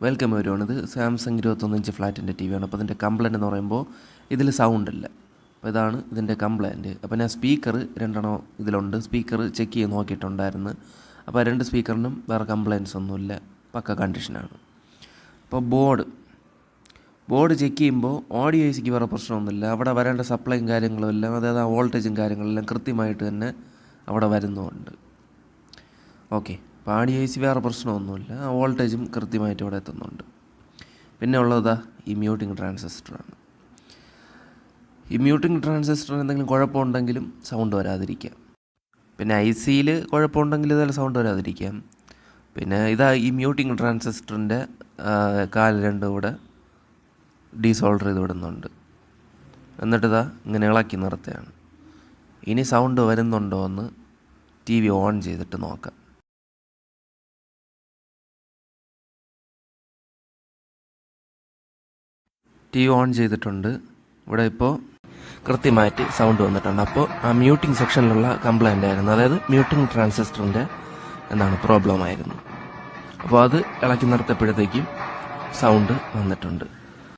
Welcome വരുവാണ്. ഇത് Samsung 21 inch ഫ്ലാറ്റിൻ്റെ T വിയാണ്. അപ്പോൾ ഇതിൻ്റെ കംപ്ലയിൻ്റ് എന്ന് പറയുമ്പോൾ ഇതിൽ സൗണ്ട് ഇല്ല. അപ്പോൾ ഇതാണ് ഇതിൻ്റെ കംപ്ലയിൻറ്റ്. അപ്പോൾ ഞാൻ സ്പീക്കർ രണ്ടെണ്ണം ഇതിലുണ്ട്. സ്പീക്കർ ചെക്ക് ചെയ്ത് നോക്കിയിട്ടുണ്ടായിരുന്നു. അപ്പോൾ രണ്ട് സ്പീക്കറിനും വേറെ കംപ്ലയിൻറ്റ്സ് ഒന്നുമില്ല, പക്ക കണ്ടീഷനാണ്. അപ്പോൾ ബോർഡ് ചെക്ക് ചെയ്യുമ്പോൾ ഓഡിയോ ഐസിക്ക് വേറെ പ്രശ്നമൊന്നുമില്ല. അവിടെ വരേണ്ട സപ്ലൈയും കാര്യങ്ങളും എല്ലാം, അതായത് ആ വോൾട്ടേജും കാര്യങ്ങളെല്ലാം കൃത്യമായിട്ട് തന്നെ അവിടെ വരുന്നുമുണ്ട്. ഓക്കെ, അപ്പോൾ ഓഡിയോ ഐസി വേറെ പ്രശ്നമൊന്നുമില്ല, ആ വോൾട്ടേജും കൃത്യമായിട്ട് ഇവിടെ എത്തുന്നുണ്ട്. പിന്നെ ഉള്ളതാ ഈ മ്യൂട്ടിംഗ് ട്രാൻസിസ്റ്ററാണ്. ഈ മ്യൂട്ടിംഗ് ട്രാൻസിസ്റ്ററിന് എന്തെങ്കിലും കുഴപ്പമുണ്ടെങ്കിലും സൗണ്ട് വരാതിരിക്കാം. പിന്നെ ഐ സിയിൽ കുഴപ്പമുണ്ടെങ്കിൽ ഇതെല്ലാം സൗണ്ട് വരാതിരിക്കാം. പിന്നെ ഇതാ ഈ മ്യൂട്ടിംഗ് ട്രാൻസിസ്റ്ററിൻ്റെ കാല് രണ്ടും കൂടെ ഡീസോൾഡർ ചെയ്ത് വിടുന്നുണ്ട്. എന്നിട്ടിതാ ഇങ്ങനെ ഇളക്കി നിർത്തുകയാണ്. ഇനി സൗണ്ട് വരുന്നുണ്ടോ എന്ന് ടി വി ഓൺ ചെയ്തിട്ട് നോക്കാം. ടി വി ഓൺ ചെയ്തിട്ടുണ്ട്. ഇവിടെ ഇപ്പോൾ കൃത്യമായിട്ട് സൗണ്ട് വന്നിട്ടുണ്ട്. അപ്പോൾ ആ മ്യൂട്ടിംഗ് സെക്ഷനിലുള്ള കംപ്ലയിൻ്റ് ആയിരുന്നു, അതായത് മ്യൂട്ടിംഗ് ട്രാൻസിസ്റ്ററിൻ്റെ പ്രോബ്ലം ആയിരുന്നു. അപ്പോൾ അത് ഇളക്കി നിർത്തപ്പോഴത്തേക്കും സൗണ്ട് വന്നിട്ടുണ്ട്.